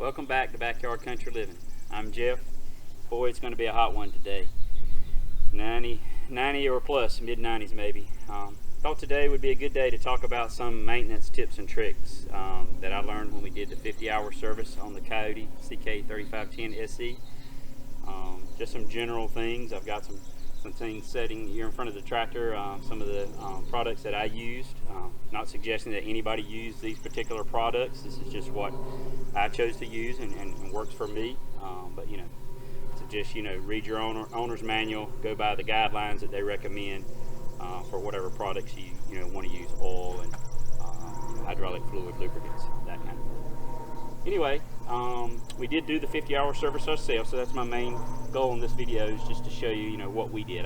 Welcome back to Backyard Country Living. I'm Jeff. Boy, it's going to be a hot one today. 90 or plus, mid-90s maybe. Thought today would be a good day to talk about some maintenance tips and tricks that I learned when we did the 50-hour service on the KIOTI CK3510 SE. Just some general things. I've got some things setting here in front of the tractor, some of the products that I used. Not suggesting that anybody use these particular products. This is just what I chose to use and works for me. But you know, so just read your owner's manual, go by the guidelines that they recommend for whatever products you want to use, oil and hydraulic fluid, lubricants, that kind of thing. Anyway, we did do the 50-hour service ourselves, so that's my main goal in this video, is just to show you, what we did.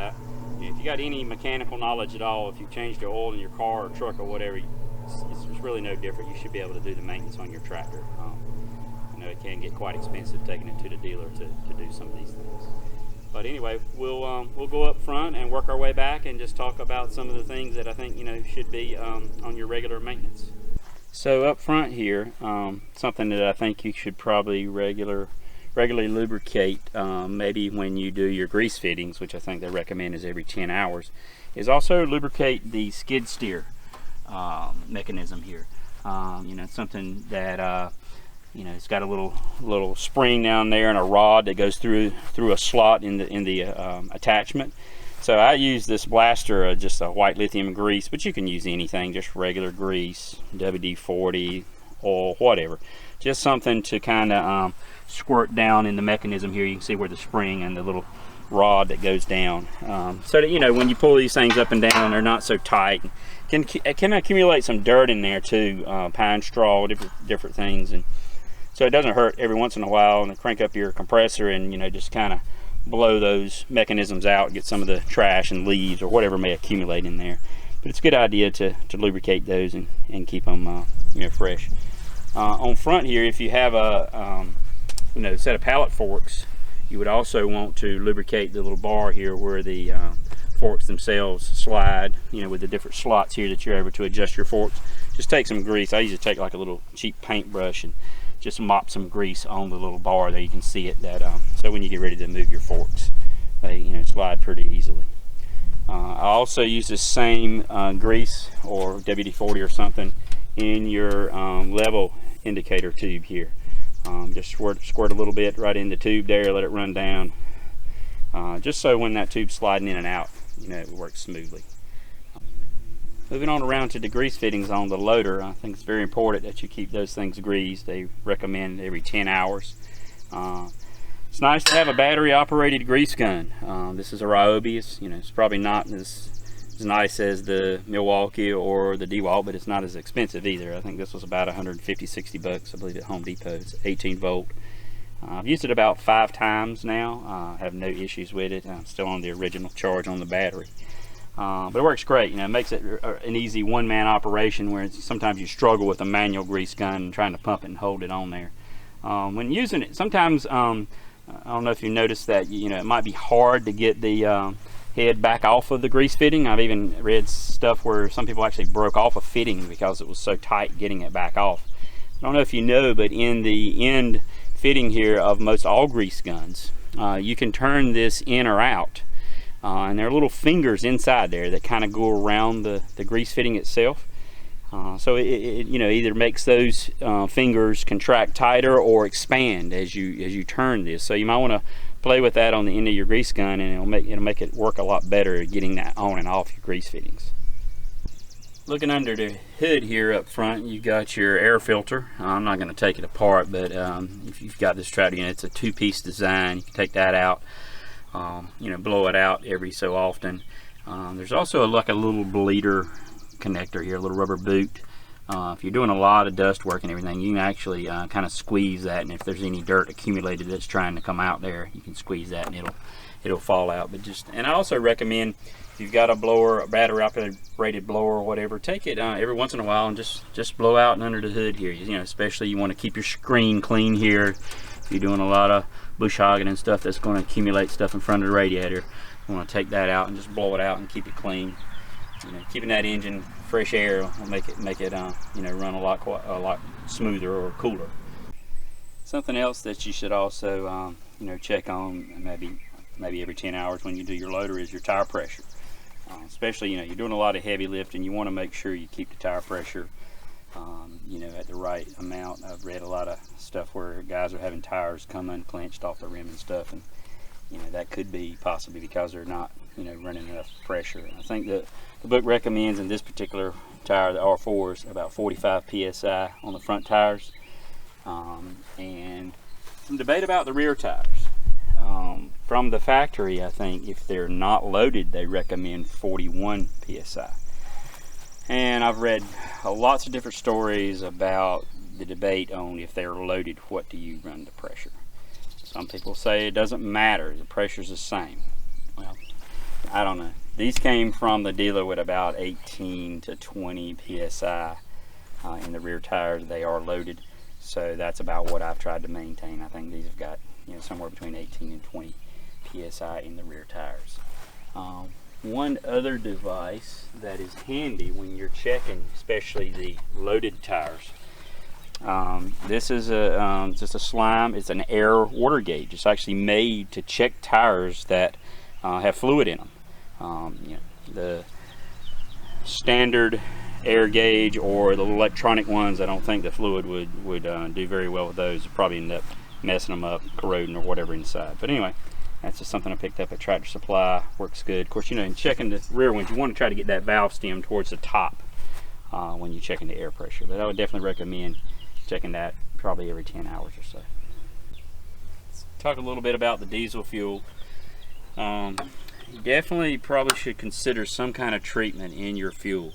If you got any mechanical knowledge at all, if you changed the oil in your car or truck or whatever, it's really no different. You should be able to do the maintenance on your tractor. I know it can get quite expensive taking it to the dealer to do some of these things. But anyway, we'll go up front and work our way back and just talk about some of the things that I think should be on your regular maintenance. So up front here, something that I think you should probably regularly lubricate, maybe when you do your grease fittings, which I think they recommend is every 10 hours, is also lubricate the skid steer mechanism here. Something that it's got a little spring down there and a rod that goes through a slot in the attachment. So I use this blaster, just a white lithium grease, but you can use anything, just regular grease, WD-40, oil, whatever. Just something to kind of squirt down in the mechanism here. You can see where the spring and the little rod that goes down. So that, when you pull these things up and down, they're not so tight. It can accumulate some dirt in there too, pine straw, different things. And so it doesn't hurt every once in a while and crank up your compressor and, just kind of blow those mechanisms out, get some of the trash and leaves or whatever may accumulate in there. But it's a good idea to lubricate those and keep them fresh. On front here, if you have a set of pallet forks, you would also want to lubricate the little bar here where the forks themselves slide, with the different slots here that you're able to adjust your forks. Just take some grease. I usually take like a little cheap paintbrush and just mop some grease on the little bar there. You can see it, that so when you get ready to move your forks, they slide pretty easily. I also use the same grease or WD-40 or something in your level indicator tube here. Just squirt a little bit right in the tube there, let it run down, just so when that tube's sliding in and out, it works smoothly. Moving on around to the grease fittings on the loader, I think it's very important that you keep those things greased. They recommend every 10 hours. It's nice to have a battery operated grease gun. This is a Ryobi. It's probably not as nice as the Milwaukee or the DeWalt, but it's not as expensive either. I think this was about 150-60 bucks, I believe, at Home Depot. It's 18 volt. I've used it about 5 times now. I have no issues with it. I'm still on the original charge on the battery. But it works great. It makes it an easy one-man operation where sometimes you struggle with a manual grease gun and trying to pump it and hold it on there. When using it, sometimes I don't know if you noticed that it might be hard to get the head back off of the grease fitting. I've even read stuff where some people actually broke off a fitting because it was so tight getting it back off. I don't know if you know, but in the end fitting here of most all grease guns, you can turn this in or out. And there are little fingers inside there that kind of go around the grease fitting itself. So it either makes those fingers contract tighter or expand as you turn this. So you might want to play with that on the end of your grease gun, and it'll make it work a lot better getting that on and off your grease fittings. Looking under the hood here up front, you've got your air filter. I'm not going to take it apart, but if you've got this tractor, it's a 2-piece design. You can take that out. Blow it out every so often. There's also like a little bleeder connector here, a little rubber boot. If you're doing a lot of dust work and everything, you can actually kind of squeeze that, and if there's any dirt accumulated that's trying to come out there, you can squeeze that and it'll fall out. And I also recommend, if you've got a blower, a battery operated blower or whatever, take it every once in a while and just blow out and under the hood here. Especially you want to keep your screen clean here. If you're doing a lot of bush hogging and stuff that's going to accumulate stuff in front of the radiator, you want to take that out and just blow it out and keep it clean. Keeping that engine fresh air will make it run a lot smoother or cooler. Something else that you should also check on maybe every 10 hours when you do your loader is your tire pressure. Especially you're doing a lot of heavy lifting, you want to make sure you keep the tire pressure at the right amount. I've read a lot of stuff where guys are having tires come unclenched off the rim and stuff, and that could be possibly because they're not running enough pressure. I think that the book recommends in this particular tire, the R4s, about 45 psi on the front tires, and some debate about the rear tires. From the factory, I think if they're not loaded, they recommend 41 psi. And I've read lots of different stories about the debate on if they're loaded, what do you run the pressure. Some people say it doesn't matter, the pressure's the same. Well, I don't know. These came from the dealer with about 18 to 20 psi in the rear tires. They are loaded, so that's about what I've tried to maintain. I think these have got somewhere between 18 and 20 psi in the rear tires. One other device that is handy when you're checking, especially the loaded tires, this is just a slime. It's an air water gauge. It's actually made to check tires that have fluid in them. The standard air gauge or the electronic ones, I don't think the fluid would do very well with those. It'd probably end up messing them up, corroding or whatever inside. But anyway, that's just something I picked up at Tractor Supply. Works good. Of course, in checking the rear ones, you want to try to get that valve stem towards the top when you're checking the air pressure. But I would definitely recommend checking that probably every 10 hours or so. Let's talk a little bit about the diesel fuel. You definitely probably should consider some kind of treatment in your fuel.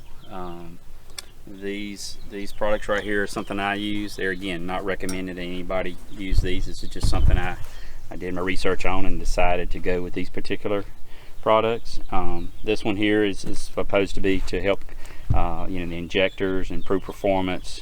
These products right here are something I use. They're, again, not recommended that anybody use these. This is just something I did my research on and decided to go with these particular products. This one here is supposed to be to help the injectors, improve performance.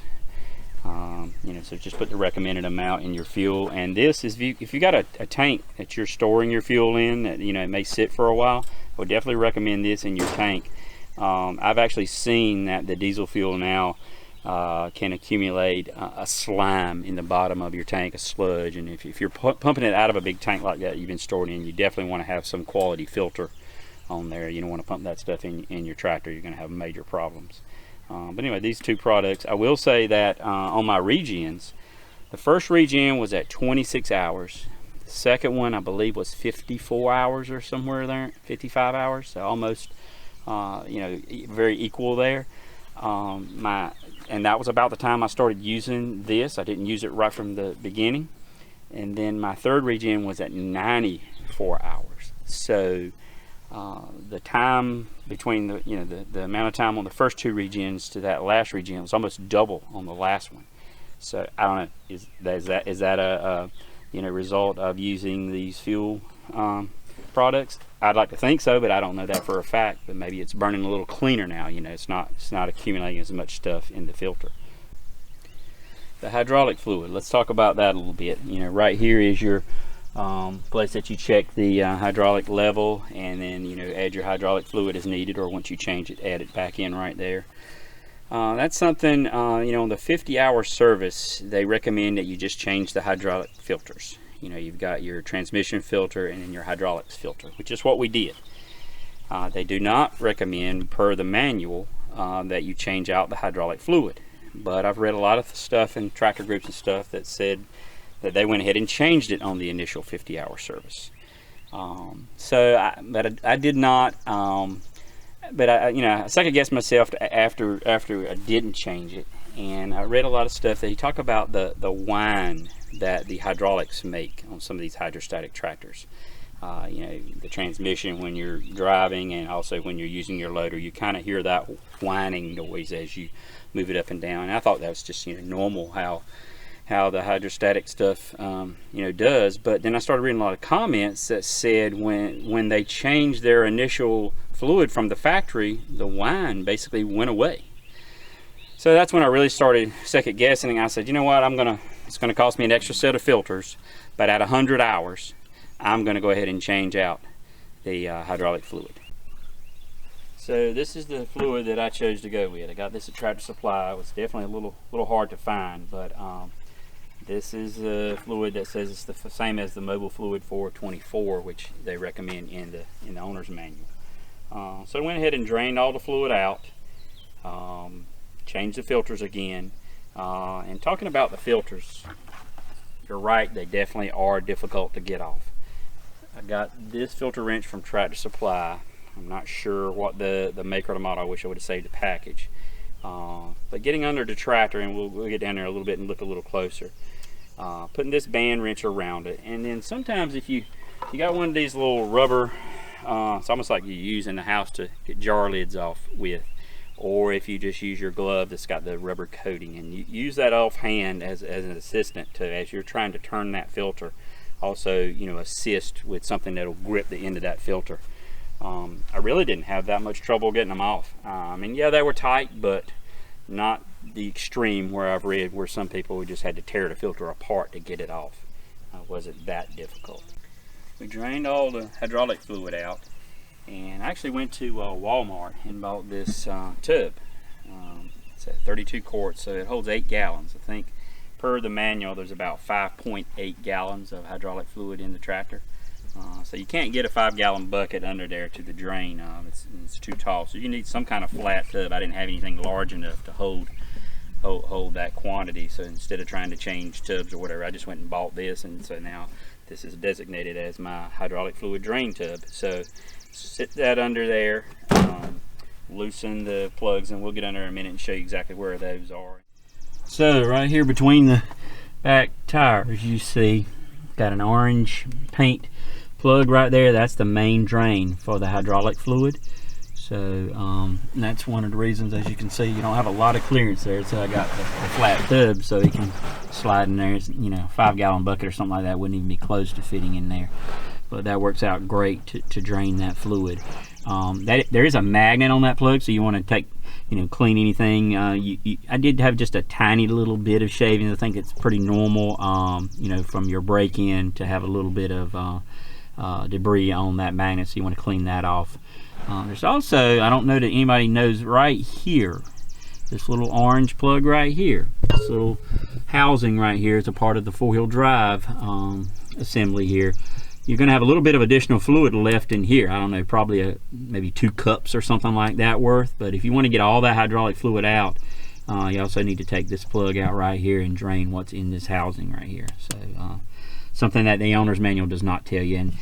So just put the recommended amount in your fuel. And this is, if you got a tank that you're storing your fuel in that it may sit for a while, I would definitely recommend this in your tank. I've actually seen that the diesel fuel now can accumulate a slime in the bottom of your tank, a sludge, and if you're pumping it out of a big tank like that you've been stored in, you definitely want to have some quality filter on there. You don't want to pump that stuff in your tractor. You're going to have major problems. But anyway, these two products, I will say that on my regens, the first regen was at 26 hours. The second one I believe was 54 hours or somewhere there, 55 hours, so almost very equal there. And that was about the time I started using this. I didn't use it right from the beginning. And then my third regen was at 94 hours. So the time between the amount of time on the first two regens to that last regen was almost double on the last one. So I don't know, is that a result of using these fuel products? I'd like to think so, but I don't know that for a fact. But maybe it's burning a little cleaner now. It's not accumulating as much stuff in the filter. The hydraulic fluid. Let's talk about that a little bit. Right here is your place that you check the hydraulic level, and then add your hydraulic fluid as needed, or once you change it, add it back in right there. That's something on the 50-hour service they recommend that you just change the hydraulic filters. You've got your transmission filter and then your hydraulics filter, which is what we did. They do not recommend, per the manual, that you change out the hydraulic fluid. But I've read a lot of stuff in tractor groups and stuff that said that they went ahead and changed it on the initial 50-hour service. I did not. But I second guessed myself after I didn't change it, and I read a lot of stuff that he talked about the whine that the hydraulics make on some of these hydrostatic tractors. The transmission when you're driving, and also when you're using your loader, you kind of hear that whining noise as you move it up and down. And I thought that was just normal how the hydrostatic stuff does. But then I started reading a lot of comments that said when they changed their initial fluid from the factory, the whine basically went away. So that's when I really started second guessing, and I said, you know what, it's gonna cost me an extra set of filters, but at 100 hours I'm gonna go ahead and change out the hydraulic fluid. So this is the fluid that I chose to go with. I got this at Tractor Supply. It was definitely a little hard to find, but This is a fluid that says it's the same as the Mobile Fluid 424, which they recommend in the owner's manual. So I went ahead and drained all the fluid out, changed the filters again, and talking about the filters, you're right, they definitely are difficult to get off. I got this filter wrench from Tractor Supply. I'm not sure what the maker or the model. I wish I would have saved the package. But getting under the tractor, and we'll get down there a little bit and look a little closer. Putting this band wrench around it, and then sometimes if you got one of these little rubber, it's almost like you use in the house to get jar lids off with, or if you just use your glove that's got the rubber coating, and you use that offhand as an assistant to, as you're trying to turn that filter, also, you know, assist with something that'll grip the end of that filter. I really didn't have that much trouble getting them off. I mean, yeah, they were tight, but not the extreme where I've read where some people just had to tear the filter apart to get it off. It wasn't that difficult. We drained all the hydraulic fluid out, and I actually went to Walmart and bought this tub. It's at 32 quarts, so it holds 8 gallons. I think per the manual there's about 5.8 gallons of hydraulic fluid in the tractor. So you can't get a 5-gallon bucket under there to the drain. It's too tall, so you need some kind of flat tub. I didn't have anything large enough to hold that quantity, so instead of trying to change tubs or whatever, I just went and bought this, and so now this is designated as my hydraulic fluid drain tub. So sit that under there, loosen the plugs, and we'll get under in a minute and show you exactly where those are. So right here between the back tires, you see got an orange paint plug right there. That's the main drain for the hydraulic fluid. So that's one of the reasons, as you can see, you don't have a lot of clearance there. So I got the flat tub so you can slide in there. You know, 5-gallon bucket or something like that wouldn't even be close to fitting in there. But that works out great to drain that fluid. There is a magnet on that plug, so you want to take, you know, clean anything. I did have just a tiny little bit of shaving. I think it's pretty normal, you know, from your break-in to have a little bit of debris on that magnet, so you want to clean that off. There's also, I don't know that anybody knows, right here, this little orange plug right here, this little housing right here is a part of the 4-wheel drive assembly here. You're going to have a little bit of additional fluid left in here. I don't know, probably maybe 2 cups or something like that worth. But if you want to get all that hydraulic fluid out, you also need to take this plug out right here and drain what's in this housing right here. So something that the owner's manual does not tell you. And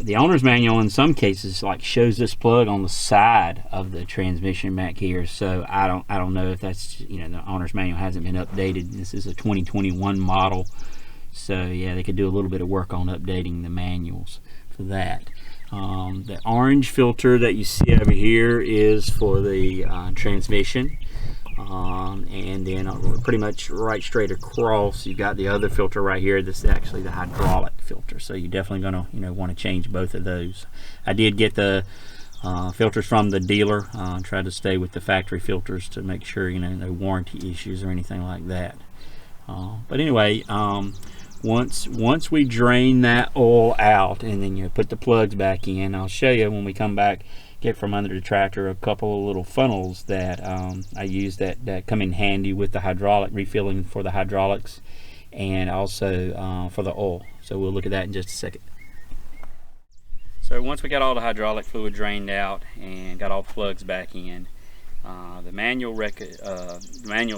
the owner's manual in some cases like shows this plug on the side of the transmission back here. So I don't know if that's, you know, the owner's manual hasn't been updated. This is a 2021 model. So yeah, they could do a little bit of work on updating the manuals for that. The orange filter that you see over here is for the transmission, and then pretty much right straight across you've got the other filter right here. This is actually the hydraulic filter, so you're definitely going to, you know, want to change both of those. I did get the filters from the dealer. Try to stay with the factory filters to make sure, you know, no warranty issues or anything like that. But anyway, once we drain that oil out, and then you put the plugs back in, I'll show you when we come back, get from under the tractor a couple of little funnels that I use that come in handy with the hydraulic refilling for the hydraulics, and also for the oil. So we'll look at that in just a second. So once we got all the hydraulic fluid drained out and got all the plugs back in, the manual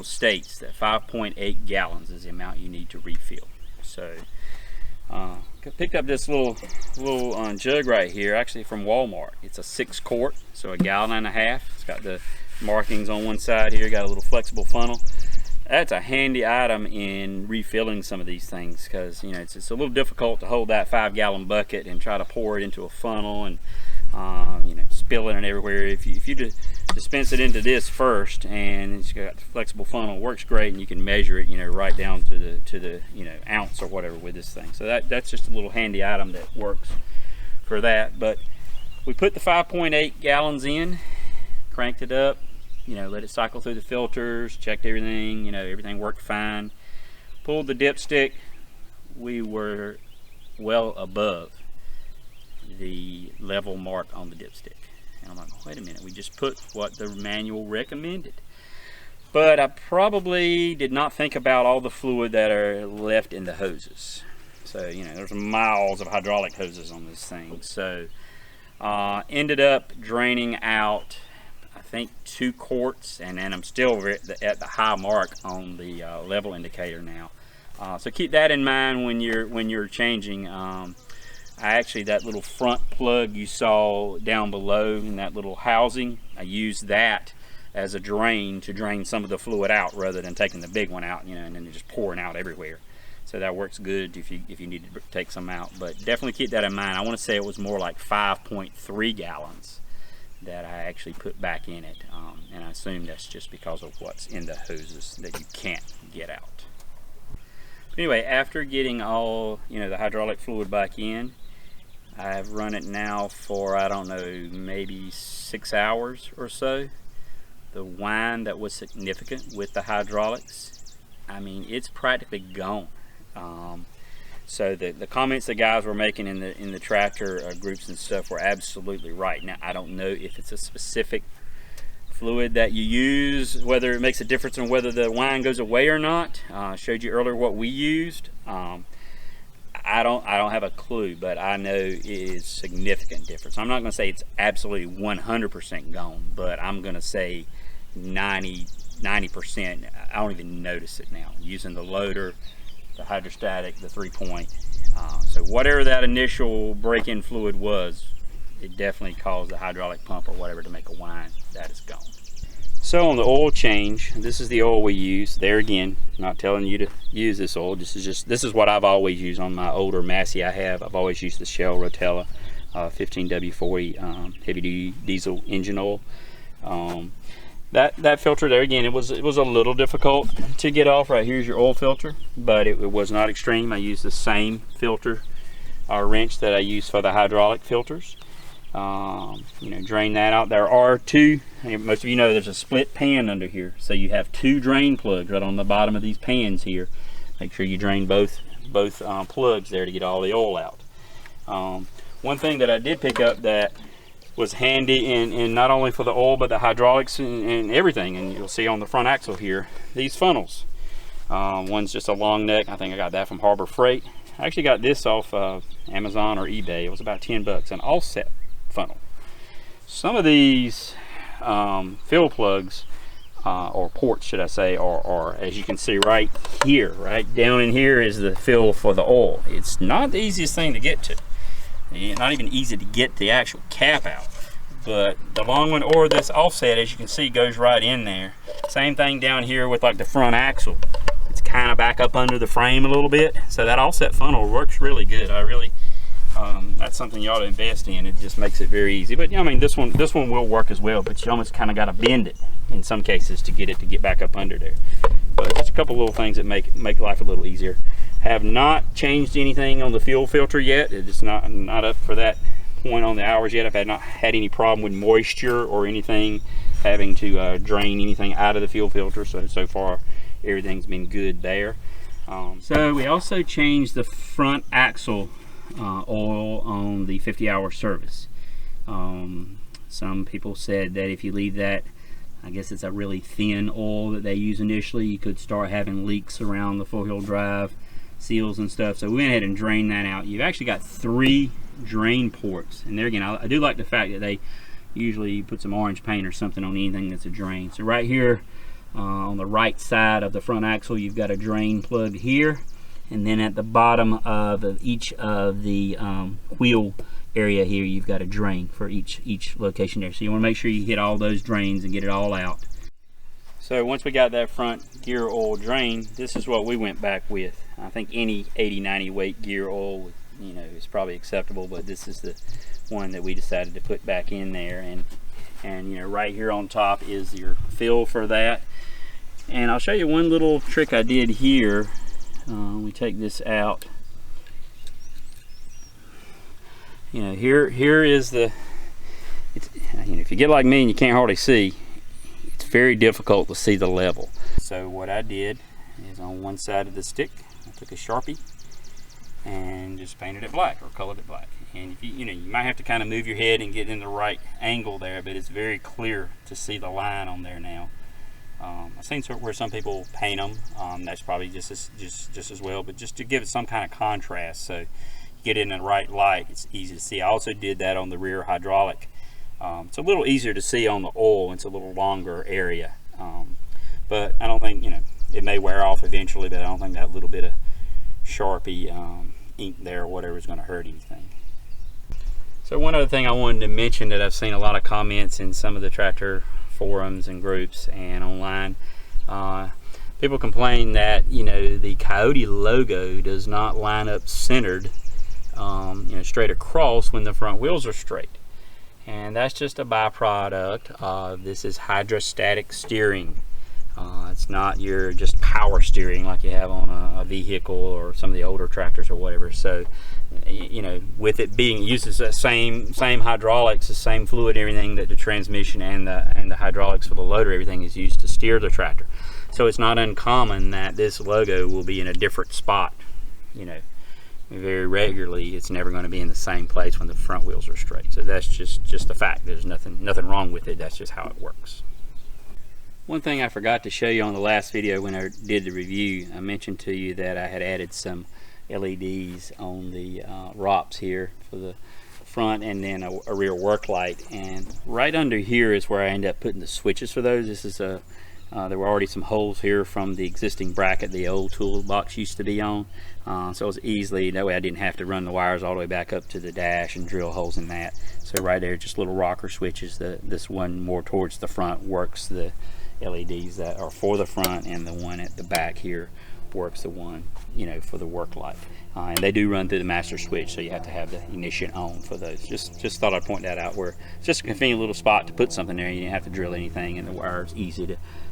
states that 5.8 gallons is the amount you need to refill. So picked up this little jug right here, actually from Walmart. It's a 6-quart, so 1.5 gallons. It's got the markings on one side here, got a little flexible funnel. That's a handy item in refilling some of these things, because, you know, it's a little difficult to hold that 5-gallon bucket and try to pour it into a funnel and you know, spilling it everywhere. If you just dispense it into this first, and it's got the flexible funnel, works great, and you can measure it, you know, right down to the you know, ounce or whatever with this thing. So that's just a little handy item that works for that. But we put the 5.8 gallons in, cranked it up, you know, let it cycle through the filters, checked everything, you know, everything worked fine. Pulled the dipstick, we were well above the level mark on the dipstick. And I'm like, wait a minute, we just put what the manual recommended. But I probably did not think about all the fluid that are left in the hoses. So, you know, there's miles of hydraulic hoses on this thing. So, ended up draining out, I think, 2 quarts, and then I'm still at the high mark on the level indicator now. So keep that in mind when you're changing. Actually, that little front plug you saw down below in that little housing, I used that as a drain to drain some of the fluid out rather than taking the big one out, you know, and then just pouring out everywhere. So that works good if you need to take some out. But definitely keep that in mind. I want to say it was more like 5.3 gallons that I actually put back in it, and I assume that's just because of what's in the hoses that you can't get out. But anyway, after getting all, you know, the hydraulic fluid back in, I've run it now for, I don't know, maybe 6 hours or so. The whine that was significant with the hydraulics, I mean, it's practically gone. So the comments the guys were making in the tractor groups and stuff were absolutely right. Now, I don't know if it's a specific fluid that you use, whether it makes a difference in whether the whine goes away or not. I showed you earlier what we used. I don't have a clue, but I know it is significant difference. I'm not going to say it's absolutely 100% gone, but I'm going to say 90%. I don't even notice it now using the loader, the hydrostatic, the 3-point. So whatever that initial break-in fluid was, it definitely caused the hydraulic pump or whatever to make a whine. That is gone. So on the oil change, this is the oil we use. There again, not telling you to use this oil. This is what I've always used on my older Massey I have. I've always used the Shell Rotella 15W40 heavy duty diesel engine oil. That filter there again, it was a little difficult to get off. Right here's your oil filter, but it was not extreme. I used the same filter wrench that I use for the hydraulic filters. You know, drain that out. There are 2, most of you know there's a split pan under here, so you have 2 drain plugs right on the bottom of these pans here. Make sure you drain both plugs there to get all the oil out. One thing that I did pick up that was handy in not only for the oil but the hydraulics and everything, and you'll see on the front axle here, these funnels. One's just a long neck. I think I got that from Harbor Freight. I actually got this off Amazon or eBay. It was about 10 bucks, an offset funnel. Some of these fill plugs or ports, should I say, are as you can see right here, right down in here is the fill for the oil. It's not the easiest thing to get to. Not even easy to get the actual cap out, but the long one or this offset, as you can see, goes right in there. Same thing down here with like the front axle. It's kind of back up under the frame a little bit, so that offset funnel works really good. I really that's something you ought to invest in. It just makes it very easy. But I mean, this one will work as well, but you almost kind of got to bend it in some cases to get back up under there. But just a couple little things that make life a little easier. Have not changed anything on the fuel filter yet. It's not up for that point on the hours yet. I've not had any problem with moisture or anything having to drain anything out of the fuel filter. So far everything's been good there. So we also changed the front axle oil on the 50-hour service. Some people said that if you leave that, I guess it's a really thin oil that they use initially, you could start having leaks around the four-wheel drive seals and stuff. So we went ahead and drained that out. You've actually got 3 drain ports, and there again, I do like the fact that they usually put some orange paint or something on anything that's a drain. So right here on the right side of the front axle, you've got a drain plug here, and then at the bottom of each of the wheel area here, you've got a drain for each location there. So you want to make sure you hit all those drains and get it all out. So once we got that front gear oil drained, this is what we went back with. I think any 80-90 weight gear oil, you know, is probably acceptable, but this is the one that we decided to put back in there. And you know, right here on top is your fill for that. And I'll show you one little trick I did here. We take this out. You know, here is the. You know, if you get like me and you can't hardly see, it's very difficult to see the level. So what I did is on one side of the stick, I took a Sharpie and just painted it black or colored it black. And if you know, you might have to kind of move your head and get in the right angle there, but it's very clear to see the line on there now. I've seen where some people paint them. That's probably just as well, but just to give it some kind of contrast, so you get it in the right light, it's easy to see. I also did that on the rear hydraulic. It's a little easier to see on the oil. It's a little longer area, but I don't think, it may wear off eventually, but I don't think that little bit of Sharpie ink there or whatever is going to hurt anything. So one other thing I wanted to mention that I've seen a lot of comments in some of the tractor forums and groups and online. People complain that the KIOTI logo does not line up centered, straight across when the front wheels are straight, and that's just a byproduct of this is hydrostatic steering. It's not your just power steering like you have on a vehicle or some of the older tractors or whatever. So, with it being uses the same hydraulics, the same fluid, everything that the transmission and the hydraulics for the loader, everything is used to steer the tractor. So it's not uncommon that this logo will be in a different spot. Very regularly, it's never going to be in the same place when the front wheels are straight. So that's just a fact. There's nothing wrong with it. That's just how it works. One thing I forgot to show you on the last video when I did the review, I mentioned to you that I had added some LEDs on the ROPS here for the front, and then a rear work light. And right under here is where I ended up putting the switches for those. This is there were already some holes here from the existing bracket the old toolbox used to be on. So it was easily, that way I didn't have to run the wires all the way back up to the dash and drill holes in that. So right there, just little rocker switches. This one more towards the front works the LEDs that are for the front, and the one at the back here works the one for the work light. And they do run through the master switch, so you have to have the ignition on for those. Just thought I'd point that out, where it's just a convenient little spot to put something there. You didn't have to drill anything, and the wire's easy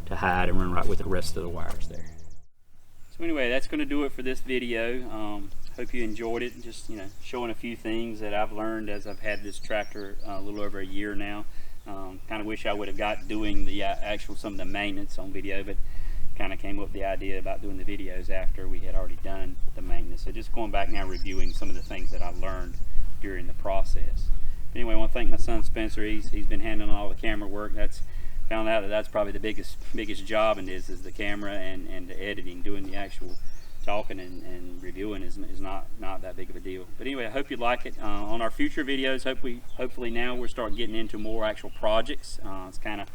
to hide and run right with the rest of the wires there. So anyway, that's going to do it for this video. Hope you enjoyed it. Just showing a few things that I've learned as I've had this tractor a little over a year now. Kind of wish I would have got doing the some of the maintenance on video, but kind of came up with the idea about doing the videos after we had already done the maintenance. So just going back now, reviewing some of the things that I learned during the process. But anyway, I want to thank my son Spencer. He's been handling all the camera work. Found out that's probably the biggest job in this, is the camera and the editing. Doing the actual talking and reviewing is not that big of a deal. But anyway, I hope you like it. On our future videos, hopefully now we'll start getting into more actual projects. It's kind of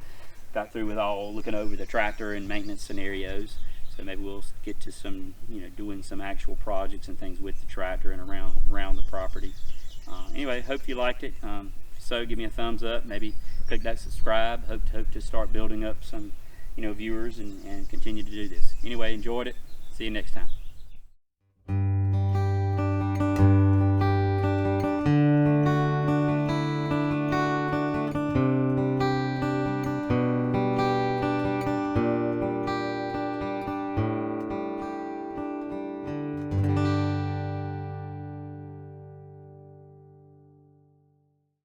got through with all looking over the tractor and maintenance scenarios, so maybe we'll get to some doing some actual projects and things with the tractor and around the property. Anyway, hope you liked it. So give me a thumbs up, maybe click that subscribe. Hope to start building up some viewers and continue to do this. Anyway, enjoyed it. See you next time.